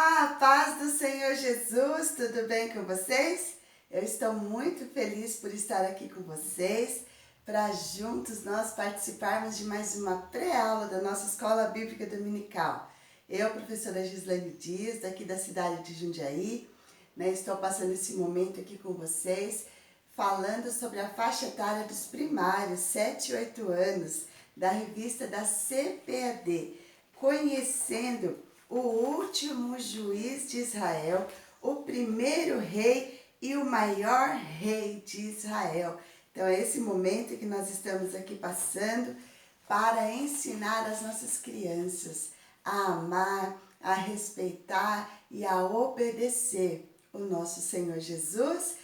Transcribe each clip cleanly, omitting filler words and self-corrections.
A paz do Senhor Jesus, tudo bem com vocês? Eu estou muito feliz por estar aqui com vocês, para juntos nós participarmos de mais uma pré-aula da nossa Escola Bíblica Dominical. Eu, professora Gislaine Dias, daqui da cidade de Jundiaí, estou passando esse momento aqui com vocês, falando sobre a faixa etária dos primários, 7 e 8 anos, da revista da CPAD, conhecendo o último juiz de Israel, o primeiro rei e o maior rei de Israel. Então é esse momento que nós estamos aqui passando para ensinar as nossas crianças a amar, a respeitar e a obedecer o nosso Senhor Jesus,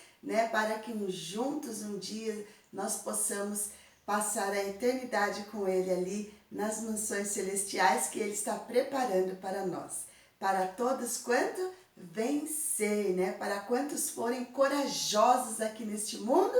para que juntos um dia nós possamos passar a eternidade com Ele ali nas mansões celestiais que Ele está preparando para nós. Para todos quanto vencer, para quantos forem corajosos aqui neste mundo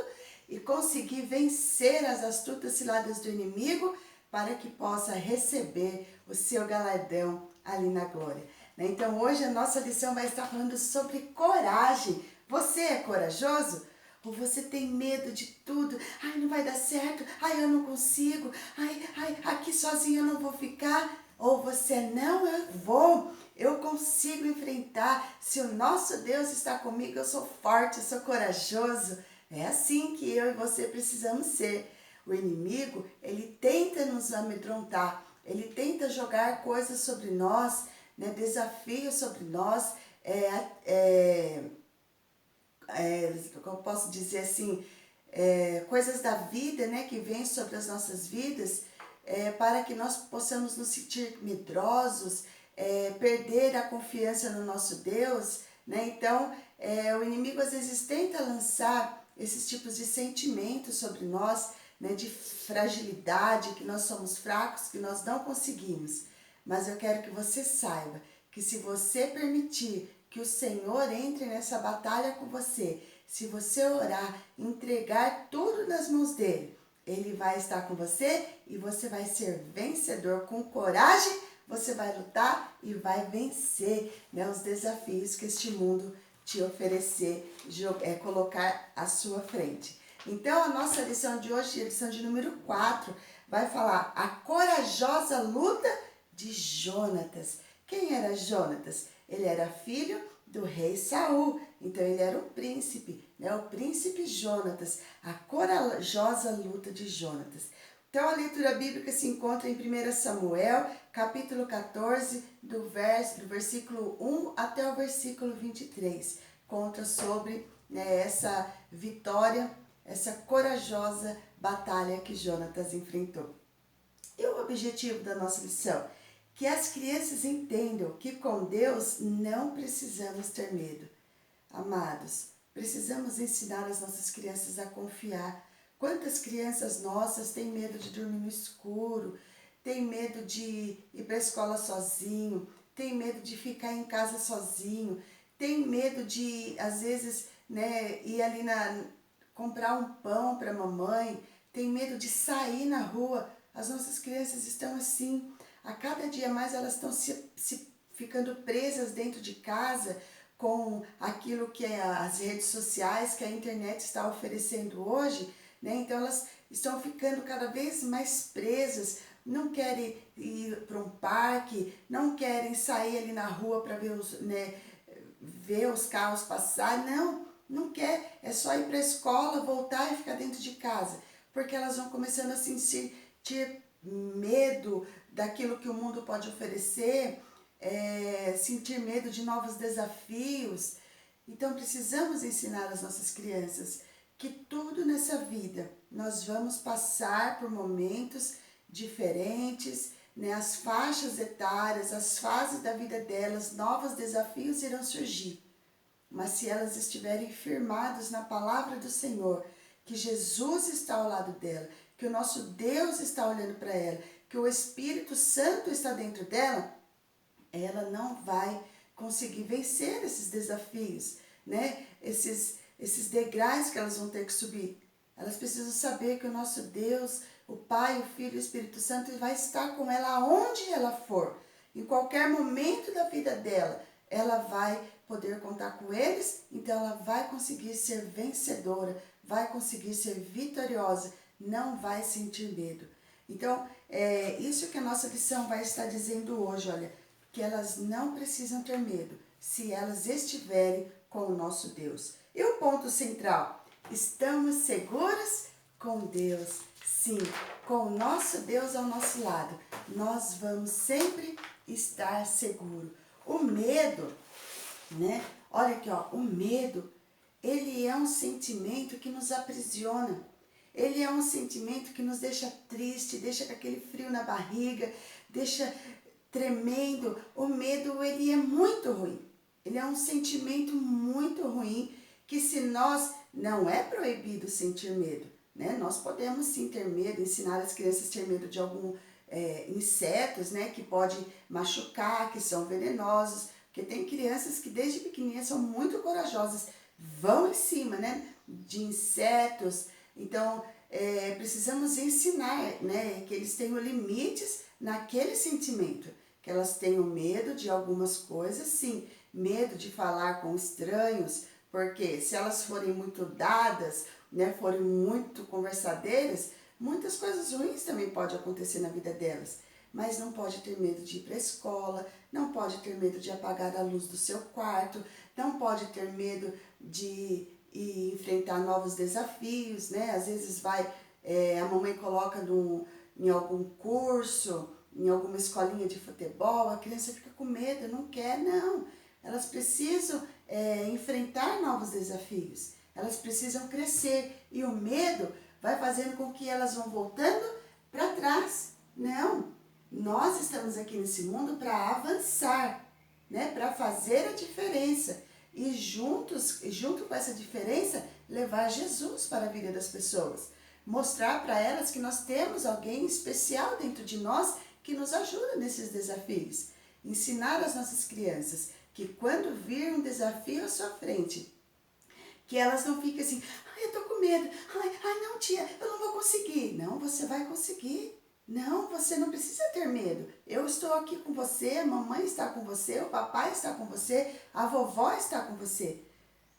e conseguir vencer as astutas ciladas do inimigo para que possa receber o seu galardão ali na glória. Então hoje a nossa lição vai estar falando sobre coragem. Você é corajoso? Ou você tem medo de tudo? Ai, não vai dar certo. Ai, eu não consigo. Ai, aqui sozinho eu não vou ficar. Ou você, não, eu vou. Eu consigo enfrentar. Se o nosso Deus está comigo, eu sou forte, eu sou corajoso. É assim que eu e você precisamos ser. O inimigo, ele tenta nos amedrontar. Ele tenta jogar coisas sobre nós, desafios sobre nós, como eu posso dizer assim, coisas da vida, que vêm sobre as nossas vidas, para que nós possamos nos sentir medrosos, perder a confiança no nosso Deus, Então, o inimigo às vezes tenta lançar esses tipos de sentimentos sobre nós, de fragilidade, que nós somos fracos, que nós não conseguimos. Mas eu quero que você saiba que se você permitir que o Senhor entre nessa batalha com você, se você orar, entregar tudo nas mãos dele, ele vai estar com você e você vai ser vencedor. Com coragem, você vai lutar e vai vencer, os desafios que este mundo te oferecer, colocar à sua frente. Então, a nossa lição de hoje, a lição de número 4, vai falar a corajosa luta de Jonatas. Quem era Jonatas? Ele era filho do rei Saul, então ele era o príncipe, o príncipe Jonatas, a corajosa luta de Jonatas. Então a leitura bíblica se encontra em 1 Samuel, capítulo 14, do versículo 1 até o versículo 23, conta sobre essa vitória, essa corajosa batalha que Jonatas enfrentou. E o objetivo da nossa lição? Que as crianças entendam que com Deus não precisamos ter medo. Amados, precisamos ensinar as nossas crianças a confiar. Quantas crianças nossas têm medo de dormir no escuro, têm medo de ir para a escola sozinho, têm medo de ficar em casa sozinho, têm medo de, às vezes, ir ali comprar um pão para a mamãe, tem medo de sair na rua. As nossas crianças estão assim. A cada dia mais elas estão se ficando presas dentro de casa com aquilo que as redes sociais, que a internet está oferecendo hoje, Então elas estão ficando cada vez mais presas, não querem ir para um parque, não querem sair ali na rua para ver ver os carros passar, não quer, é só ir para a escola, voltar e ficar dentro de casa, porque elas vão começando a sentir medo daquilo que o mundo pode oferecer, sentir medo de novos desafios. Então precisamos ensinar as nossas crianças que tudo nessa vida nós vamos passar por momentos diferentes, as faixas etárias, as fases da vida delas, novos desafios irão surgir. Mas se elas estiverem firmadas na palavra do Senhor, que Jesus está ao lado dela, que o nosso Deus está olhando para ela, que o Espírito Santo está dentro dela, ela não vai conseguir vencer esses desafios, esses degraus que elas vão ter que subir. Elas precisam saber que o nosso Deus, o Pai, o Filho e o Espírito Santo vai estar com ela aonde ela for, em qualquer momento da vida dela. ela vai poder contar com eles, então ela vai conseguir ser vencedora, vai conseguir ser vitoriosa, não vai sentir medo. Então, é isso que a nossa lição vai estar dizendo hoje, olha, que elas não precisam ter medo, se elas estiverem com o nosso Deus. E o ponto central, estamos seguras com Deus. Sim, com o nosso Deus ao nosso lado, nós vamos sempre estar seguros. O medo, né? Olha aqui, ó, o medo, ele é um sentimento que nos aprisiona. Ele é um sentimento que nos deixa triste, deixa com aquele frio na barriga, deixa tremendo. O medo, ele é muito ruim. Ele é um sentimento muito ruim que se nós, não é proibido sentir medo, né? Nós podemos sim ter medo, ensinar as crianças a ter medo de algum insetos, né? Que pode machucar, que são venenosos. Porque tem crianças que desde pequenininhas são muito corajosas, vão em cima, né? De insetos. Então, precisamos ensinar, né? Que eles tenham limites naquele sentimento. Que elas tenham medo de algumas coisas, sim. Medo de falar com estranhos, porque se elas forem muito dadas, né, forem muito conversadeiras, muitas coisas ruins também podem acontecer na vida delas. Mas não pode ter medo de ir para a escola, não pode ter medo de apagar a luz do seu quarto, não pode ter medo de ir enfrentar novos desafios, né? Às vezes a mamãe coloca em algum curso, em alguma escolinha de futebol, a criança fica com medo, não quer, não. Elas precisam enfrentar novos desafios, elas precisam crescer e o medo vai fazendo com que elas vão voltando para trás. Não, nós estamos aqui nesse mundo para avançar, né? Para fazer a diferença e junto com essa diferença, levar Jesus para a vida das pessoas. Mostrar para elas que nós temos alguém especial dentro de nós que nos ajuda nesses desafios. Ensinar às nossas crianças que quando vir um desafio à sua frente, que elas não fiquem assim, ai, eu tô com medo, ai não tia, eu não vou conseguir. Não, você vai conseguir. Não, você não precisa ter medo. Eu estou aqui com você, a mamãe está com você, o papai está com você, a vovó está com você.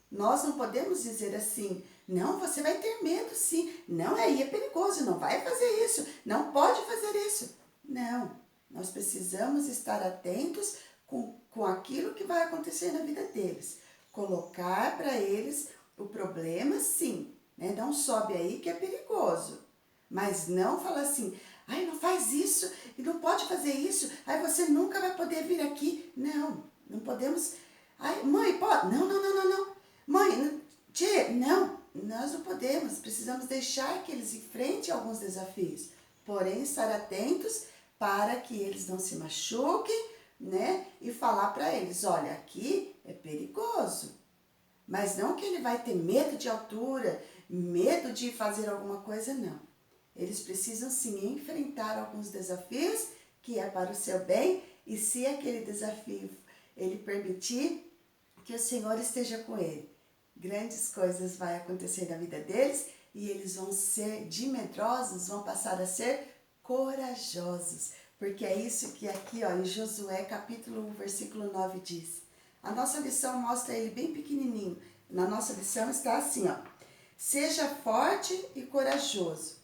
Nós não podemos dizer assim, não, você vai ter medo sim, não, aí é perigoso, não vai fazer isso, não pode fazer isso. Não, nós precisamos estar atentos com aquilo que vai acontecer na vida deles. Colocar para eles o problema sim, né? Não sobe aí que é perigoso. Mas não falar assim, ai, não faz isso, e não pode fazer isso, aí você nunca vai poder vir aqui. Não, não podemos. Ai, mãe, pode? Não, não, não, não, não. Mãe, tia, não, nós não podemos. Precisamos deixar que eles enfrentem alguns desafios, porém estar atentos para que eles não se machuquem, né? E falar para eles, olha, aqui é perigoso. Mas não que ele vai ter medo de altura, medo de fazer alguma coisa, não. Eles precisam sim enfrentar alguns desafios que é para o seu bem e se aquele desafio ele permitir que o Senhor esteja com ele, grandes coisas vão acontecer na vida deles e eles vão ser de medrosos, vão passar a ser corajosos. Porque é isso que aqui ó, em Josué capítulo 1, versículo 9 diz. A nossa lição mostra ele bem pequenininho. Na nossa lição está assim, ó. Seja forte e corajoso.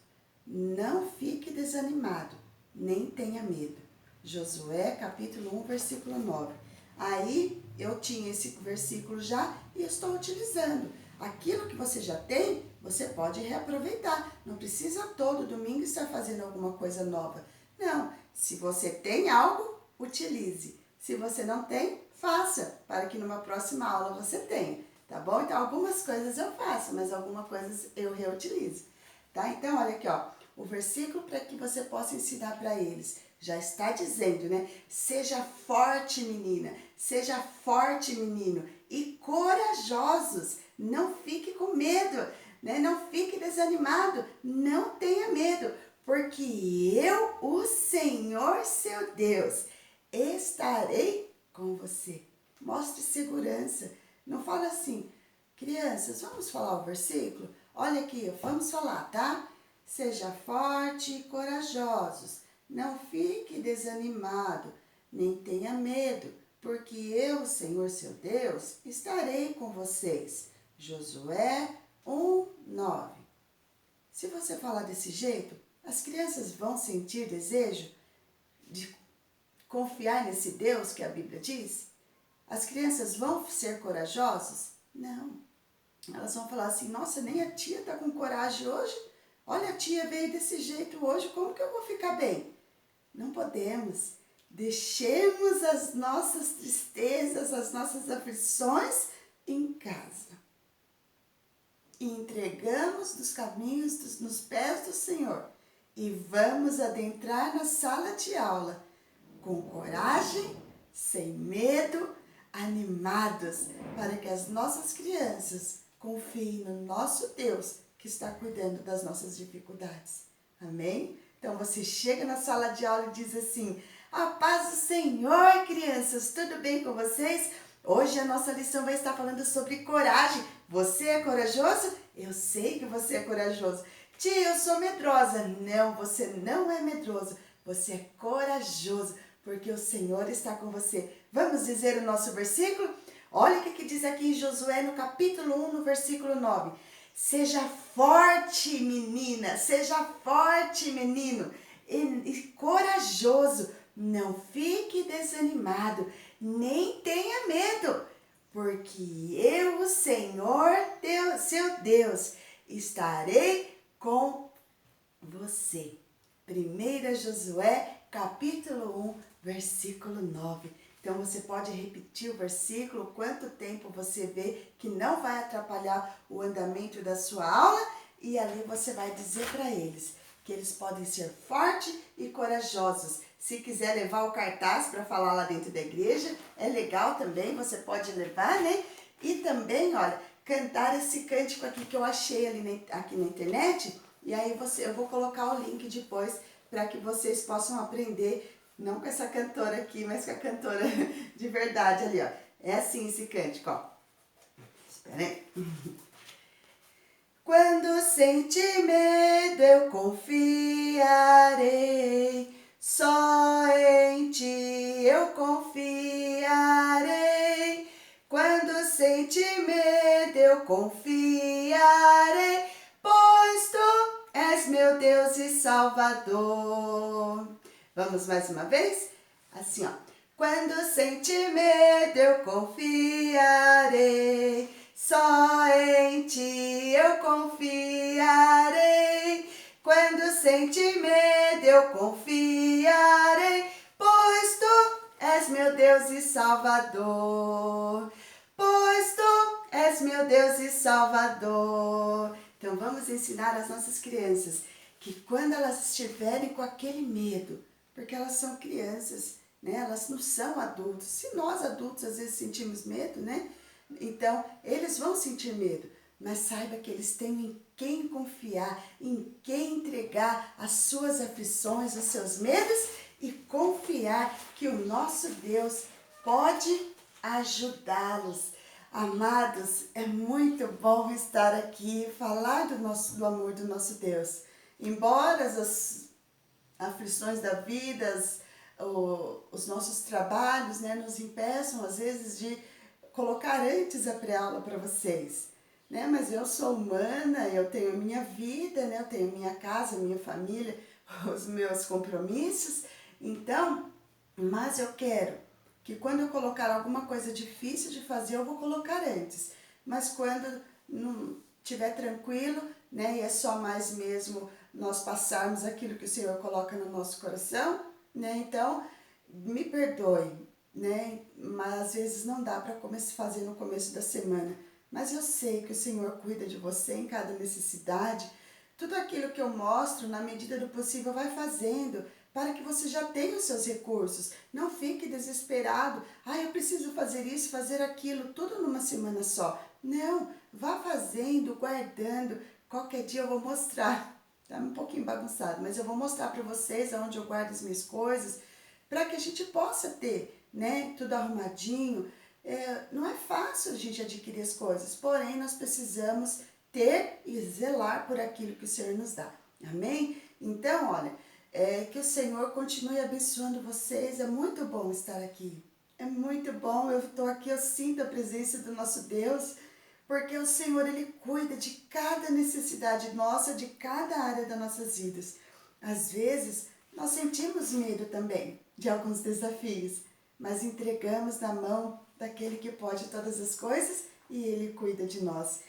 Não fique desanimado, nem tenha medo. Josué capítulo 1, versículo 9. Aí eu tinha esse versículo já e estou utilizando. Aquilo que você já tem, você pode reaproveitar. Não precisa todo domingo estar fazendo alguma coisa nova. Não, se você tem algo, utilize. Se você não tem, faça, para que numa próxima aula você tenha, tá bom? Então, algumas coisas eu faço, mas algumas coisas eu reutilizo, tá? Então, olha aqui, ó, o versículo para que você possa ensinar para eles, já está dizendo, né? Seja forte, menina, seja forte, menino, e corajosos, não fique com medo, né? Não fique desanimado, não tenha medo, porque eu, o Senhor, seu Deus, estarei com você. Mostre segurança. Não fala assim, crianças, vamos falar o versículo? Olha aqui, vamos falar, tá? Seja forte e corajosos. Não fique desanimado, nem tenha medo, porque eu, Senhor seu Deus, estarei com vocês. Josué 1:9. Se você falar desse jeito, as crianças vão sentir desejo de confiar nesse Deus que a Bíblia diz? As crianças vão ser corajosas? Não. Elas vão falar assim, nossa, nem a tia está com coragem hoje. Olha, a tia veio desse jeito hoje, como que eu vou ficar bem? Não podemos. Deixemos as nossas tristezas, as nossas aflições em casa. E entregamos dos caminhos nos pés do Senhor. E vamos adentrar na sala de aula com coragem, sem medo, animados, para que as nossas crianças confiem no nosso Deus que está cuidando das nossas dificuldades. Amém? Então você chega na sala de aula e diz assim, a paz do Senhor, crianças, tudo bem com vocês? Hoje a nossa lição vai estar falando sobre coragem. Você é corajoso? Eu sei que você é corajoso. Tia, eu sou medrosa. Não, você não é medroso. Você é corajoso, porque o Senhor está com você. Vamos dizer o nosso versículo? Olha o que diz aqui em Josué, no capítulo 1, no versículo 9. Seja forte, menina, seja forte, menino, e corajoso. Não fique desanimado, nem tenha medo, porque eu, o Senhor, seu Deus, estarei com você. 1 Josué, capítulo 1, versículo 9. Então você pode repetir o versículo quanto tempo você vê que não vai atrapalhar o andamento da sua aula, e ali você vai dizer para eles que eles podem ser fortes e corajosos. Se quiser levar o cartaz para falar lá dentro da igreja, é legal também, você pode levar, né? E também, olha, cantar esse cântico aqui que eu achei ali aqui na internet, e aí eu vou colocar o link depois para que vocês possam aprender, não com essa cantora aqui, mas com a cantora de verdade ali, ó. É assim esse cântico, ó. Espera aí. Quando sentir medo eu confiarei, só em ti eu confiarei. Quando sentir medo eu confiarei, pois tu és meu Deus e Salvador. Vamos mais uma vez? Assim, ó. Quando sentir medo eu confiarei, só em ti eu confiarei. Quando sentir medo eu confiarei, pois tu és meu Deus e Salvador. Pois tu és meu Deus e Salvador. Então vamos ensinar as nossas crianças que quando elas estiverem com aquele medo, porque elas são crianças, né? Elas não são adultos. Se nós adultos às vezes sentimos medo, né? Então, eles vão sentir medo, mas saiba que eles têm em quem confiar, em quem entregar as suas aflições, os seus medos e confiar que o nosso Deus pode ajudá-los. Amados, é muito bom estar aqui e falar do amor do nosso Deus. Embora as aflições da vida, os nossos trabalhos, né, nos impeçam às vezes de colocar antes a pré-aula para vocês, né? Mas eu sou humana, eu tenho a minha vida, né? Eu tenho a minha casa, a minha família, os meus compromissos. Então, mas eu quero que quando eu colocar alguma coisa difícil de fazer, eu vou colocar antes. Mas quando não estiver tranquilo, né? E é só mais mesmo nós passarmos aquilo que o Senhor coloca no nosso coração, né? Então, me perdoe, né? Mas às vezes não dá para fazer no começo da semana. Mas eu sei que o Senhor cuida de você em cada necessidade. Tudo aquilo que eu mostro, na medida do possível, vai fazendo para que você já tenha os seus recursos. Não fique desesperado. Eu preciso fazer isso, fazer aquilo, tudo numa semana só. Não, vá fazendo, guardando. Qualquer dia eu vou mostrar. Tá um pouquinho bagunçado, mas eu vou mostrar para vocês aonde eu guardo as minhas coisas, para que a gente possa ter, né, tudo arrumadinho. Não é fácil a gente adquirir as coisas, porém nós precisamos ter e zelar por aquilo que o Senhor nos dá. Amém? Então, olha, que o Senhor continue abençoando vocês. É muito bom estar aqui. É muito bom, eu estou aqui, eu sinto a presença do nosso Deus, porque o Senhor, Ele cuida de cada necessidade nossa, de cada área das nossas vidas. Às vezes, nós sentimos medo também de alguns desafios, mas entregamos na mão daquele que pode todas as coisas e Ele cuida de nós.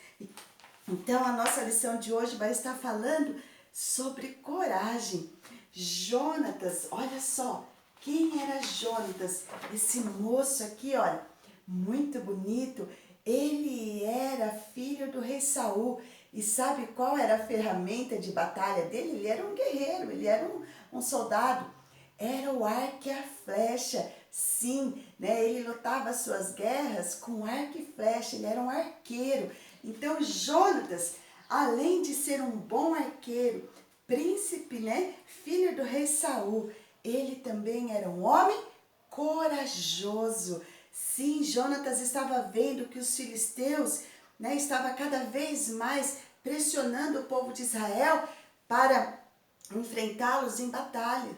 Então, a nossa lição de hoje vai estar falando sobre coragem. Jonatas, olha só, quem era Jonatas? Esse moço aqui, olha, muito bonito. Ele era filho do rei Saul. E sabe qual era a ferramenta de batalha dele? Ele era um guerreiro, ele era um soldado. Era o arco e a flecha. Sim, né? Ele lutava as suas guerras com arco e flecha, ele era um arqueiro. Então, Jonatas, além de ser um bom arqueiro, príncipe, né? Filho do rei Saul, ele também era um homem corajoso. Sim, Jonatas estava vendo que os filisteus, né, estavam cada vez mais pressionando o povo de Israel para enfrentá-los em batalha.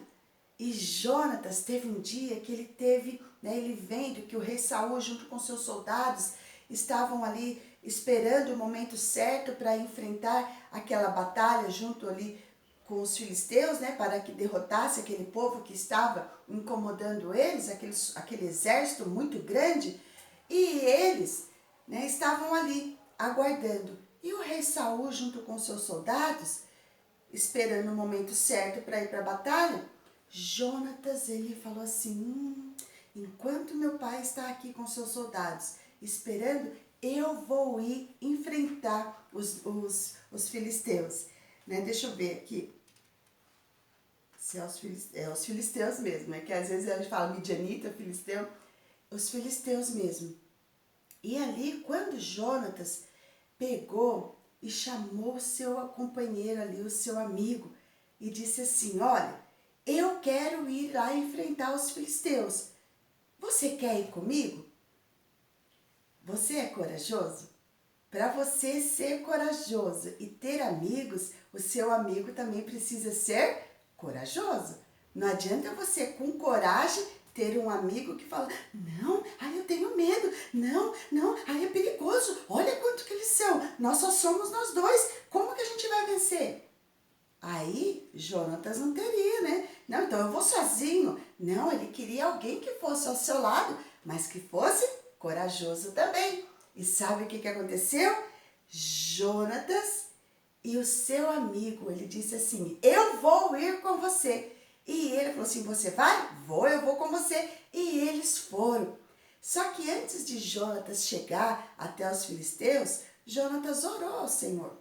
E Jonatas teve um dia que ele teve, né, ele vendo que o rei Saul junto com seus soldados estavam ali esperando o momento certo para enfrentar aquela batalha junto ali com os filisteus, né, para que derrotasse aquele povo que estava incomodando eles, aquele exército muito grande, e eles, né, estavam ali aguardando. E o rei Saul junto com seus soldados, esperando o momento certo para ir para a batalha, Jonatas, ele falou assim, enquanto meu pai está aqui com seus soldados esperando, eu vou ir enfrentar os filisteus. Né? Deixa eu ver aqui. Se é os filisteus mesmo, é que às vezes a gente fala midianita, filisteu. Os filisteus mesmo. E ali, quando Jonatas pegou e chamou o seu companheiro ali, o seu amigo, e disse assim, olha, eu quero ir lá enfrentar os filisteus. Você quer ir comigo? Você é corajoso? Para você ser corajoso e ter amigos, o seu amigo também precisa ser corajoso. Não adianta você, com coragem, ter um amigo que fala, não, ai eu tenho medo, não, ai é perigoso, olha quanto que eles são, nós só somos nós dois, como que a gente vai vencer? Aí, Jonatas não teria, né? Não, então eu vou sozinho. Não, ele queria alguém que fosse ao seu lado, mas que fosse corajoso também. E sabe o que aconteceu? Jonatas e o seu amigo, ele disse assim, eu vou ir com você. E ele falou assim, você vai? Vou, eu vou com você. E eles foram. Só que antes de Jonatas chegar até os filisteus, Jonatas orou ao Senhor.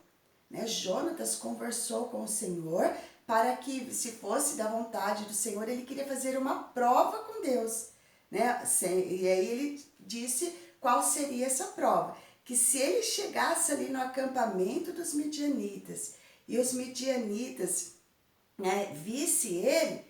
Né? Jonatas conversou com o Senhor para que, se fosse da vontade do Senhor, ele queria fazer uma prova com Deus. Né? E aí ele disse qual seria essa prova. Que se ele chegasse ali no acampamento dos midianitas e os midianitas, né, visse ele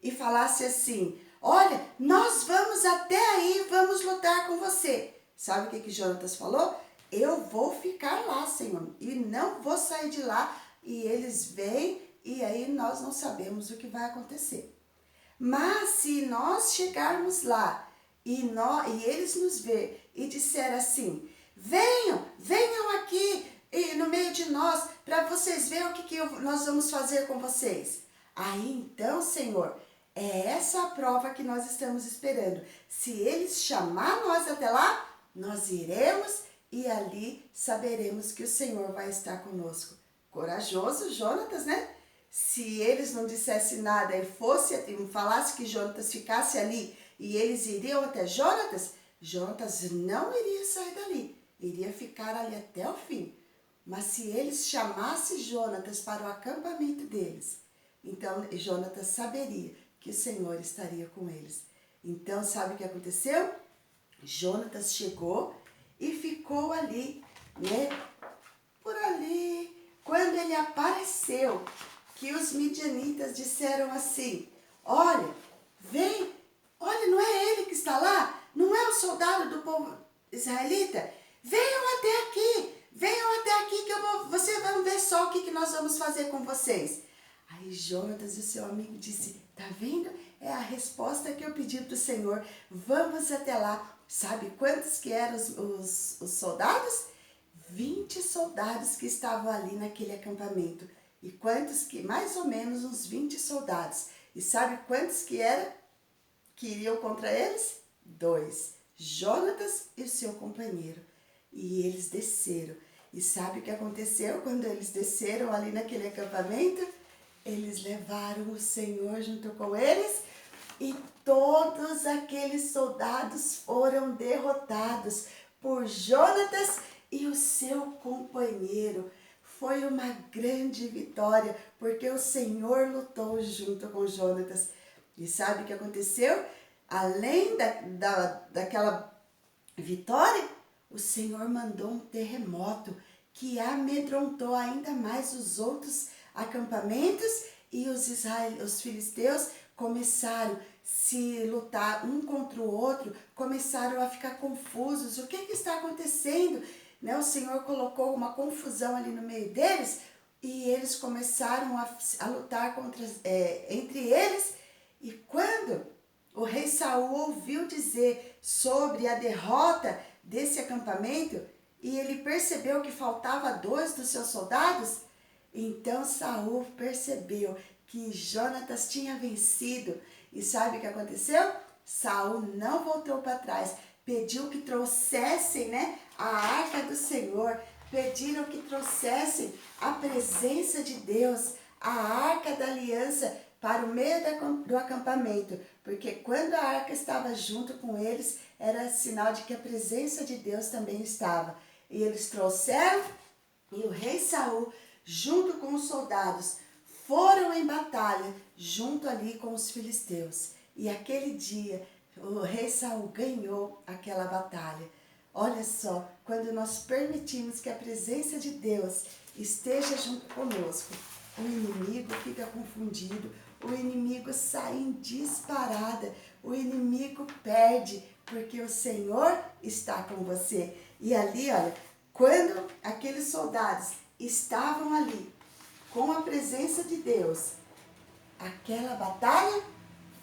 e falasse assim, olha, nós vamos até aí, vamos lutar com você. Sabe o que Jonatas falou? Eu vou ficar lá, Senhor, e não vou sair de lá. E eles vêm e aí nós não sabemos o que vai acontecer. Mas se nós chegarmos lá e eles nos ver e disser assim, venham aqui e no meio de nós para vocês verem o que nós vamos fazer com vocês. Aí então, Senhor, é essa a prova que nós estamos esperando. Se eles chamar nós até lá, nós iremos e ali saberemos que o Senhor vai estar conosco. Corajoso, Jonatas, né? Se eles não dissessem nada e falasse que Jonatas ficasse ali e eles iriam até Jonatas, Jonatas não iria sair dali, iria ficar ali até o fim. Mas se eles chamassem Jonatas para o acampamento deles, então Jonatas saberia que o Senhor estaria com eles. Então, sabe o que aconteceu? Jonatas chegou e ficou ali, né? Por ali. Quando ele apareceu, que os midianitas disseram assim, olha, vem, olha, não é ele que está lá? Não é o soldado do povo israelita? Venham até aqui que vocês vão ver só o que nós vamos fazer com vocês. Aí Jonatas e o seu amigo disse, tá vendo? É a resposta que eu pedi para o Senhor. Vamos até lá. Sabe quantos que eram os soldados? 20 soldados que estavam ali naquele acampamento. E quantos que? Mais ou menos uns 20 soldados. E sabe quantos que eram que iriam contra eles? 2. Jonatas e o seu companheiro. E eles desceram. E sabe o que aconteceu quando eles desceram ali naquele acampamento? Eles levaram o Senhor junto com eles e todos aqueles soldados foram derrotados por Jonatas e o seu companheiro. Foi uma grande vitória, porque o Senhor lutou junto com Jonatas. E sabe o que aconteceu? Além daquela vitória, o Senhor mandou um terremoto que amedrontou ainda mais os outros acampamentos e os filisteus começaram a se lutar um contra o outro, começaram a ficar confusos. O que está acontecendo? Né? O Senhor colocou uma confusão ali no meio deles e eles começaram a lutar entre eles. E quando o rei Saul ouviu dizer sobre a derrota desse acampamento e ele percebeu que faltava 2 dos seus soldados, então Saul percebeu que Jonatas tinha vencido. E sabe o que aconteceu? Saul não voltou para trás, pediu que trouxessem, né, a arca do Senhor, pediram que trouxessem a presença de Deus, a arca da aliança para o meio do acampamento, porque quando a arca estava junto com eles, era sinal de que a presença de Deus também estava. E eles trouxeram, e o rei Saul, junto com os soldados, foram em batalha, junto ali com os filisteus. E aquele dia, o rei Saul ganhou aquela batalha. Olha só, quando nós permitimos que a presença de Deus esteja junto conosco, o inimigo fica confundido, o inimigo sai em disparada, o inimigo perde, porque o Senhor está com você. E ali, olha, quando aqueles soldados estavam ali com a presença de Deus, aquela batalha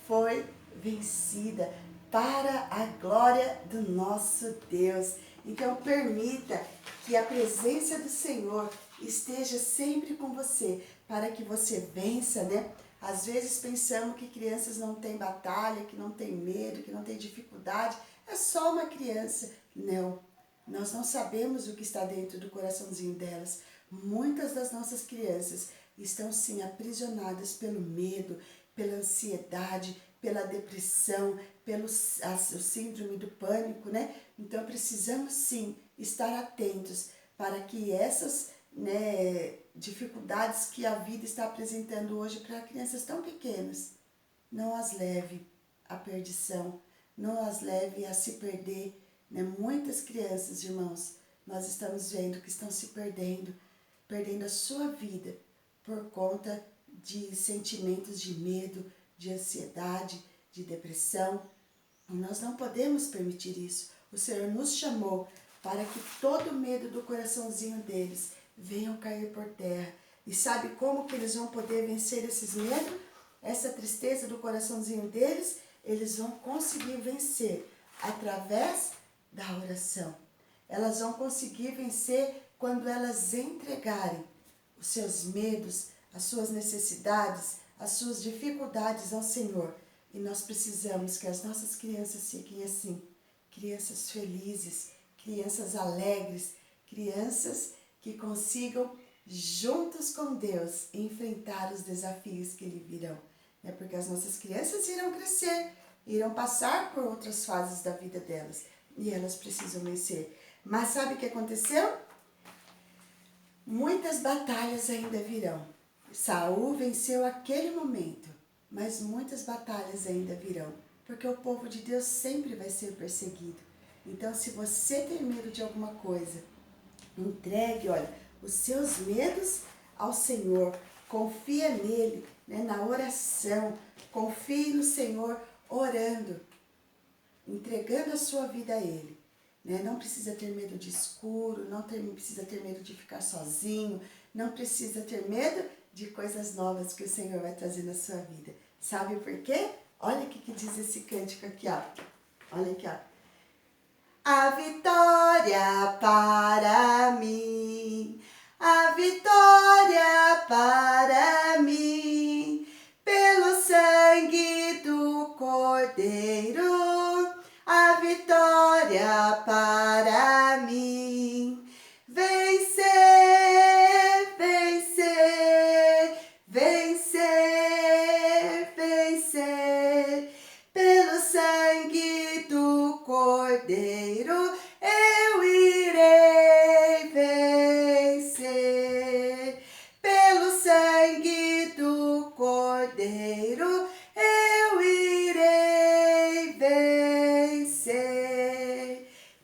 foi vencida para a glória do nosso Deus. Então permita que a presença do Senhor esteja sempre com você, para que você vença, né? Às vezes pensamos que crianças não têm batalha, que não têm medo, que não têm dificuldade. É só uma criança. Não, nós não sabemos o que está dentro do coraçãozinho delas. Muitas das nossas crianças estão sim aprisionadas pelo medo, pela ansiedade, pela depressão, pelo síndrome do pânico, né? Então precisamos sim estar atentos para que essas, né, dificuldades que a vida está apresentando hoje para crianças tão pequenas não as leve à perdição, não as leve a se perder, né? Muitas crianças, irmãos, nós estamos vendo que estão se perdendo a sua vida por conta de sentimentos de medo, de ansiedade, de depressão. E nós não podemos permitir isso. O Senhor nos chamou para que todo o medo do coraçãozinho deles venham cair por terra. E sabe como que eles vão poder vencer esses medos? Essa tristeza do coraçãozinho deles, eles vão conseguir vencer através da oração. Elas vão conseguir vencer quando elas entregarem os seus medos, as suas necessidades, as suas dificuldades ao Senhor. E nós precisamos que as nossas crianças fiquem assim, crianças felizes, crianças alegres, crianças que consigam, juntos com Deus, enfrentar os desafios que lhe virão. Né? Porque as nossas crianças irão crescer, irão passar por outras fases da vida delas e elas precisam vencer. Mas sabe o que aconteceu? Muitas batalhas ainda virão. Saul venceu aquele momento, mas muitas batalhas ainda virão, porque o povo de Deus sempre vai ser perseguido. Então, se você tem medo de alguma coisa, entregue, olha, os seus medos ao Senhor, confia nele, né, na oração, confie no Senhor orando, entregando a sua vida a Ele. Né? Não precisa ter medo de escuro, não precisa ter medo de ficar sozinho, não precisa ter medo de coisas novas que o Senhor vai trazer na sua vida. Sabe por quê? Olha o que diz esse cântico aqui, ó. Olha aqui, ó. A vitória para mim, a vitória para mim, pelo sangue do Cordeiro, a vitória para mim. Vencer, vencer, vencer, vencer, pelo sangue do Cordeiro, eu irei vencer. Pelo sangue do Cordeiro, eu irei vencer.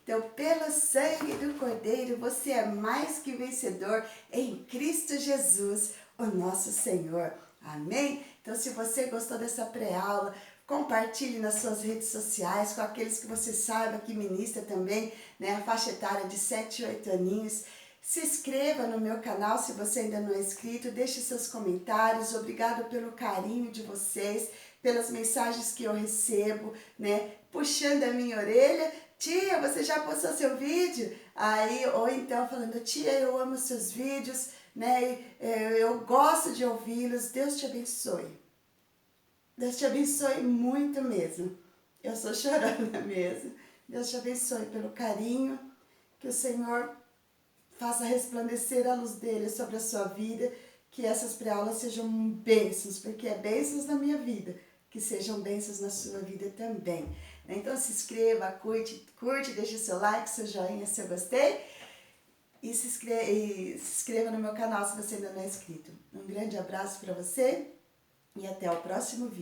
Então, pelo sangue do Cordeiro, você é mais que vencedor em Cristo Jesus, o nosso Senhor. Amém? Então, se você gostou dessa pré-aula, compartilhe nas suas redes sociais com aqueles que você saiba que ministra também, né, a faixa etária de 7 a 8 aninhos. Se inscreva no meu canal se você ainda não é inscrito, deixe seus comentários. Obrigado pelo carinho de vocês, pelas mensagens que eu recebo, né, puxando a minha orelha. Tia, você já postou seu vídeo? Aí, ou então falando, tia, eu amo seus vídeos, né, eu gosto de ouvi-los. Deus te abençoe. Deus te abençoe muito mesmo. Eu sou chorona mesmo. Deus te abençoe pelo carinho, que o Senhor faça resplandecer a luz dele sobre a sua vida, que essas pré-aulas sejam bênçãos, porque é bênçãos na minha vida, que sejam bênçãos na sua vida também. Então se inscreva, curte, deixe seu like, seu joinha se eu gostei, e se inscreva no meu canal se você ainda não é inscrito. Um grande abraço para você e até o próximo vídeo.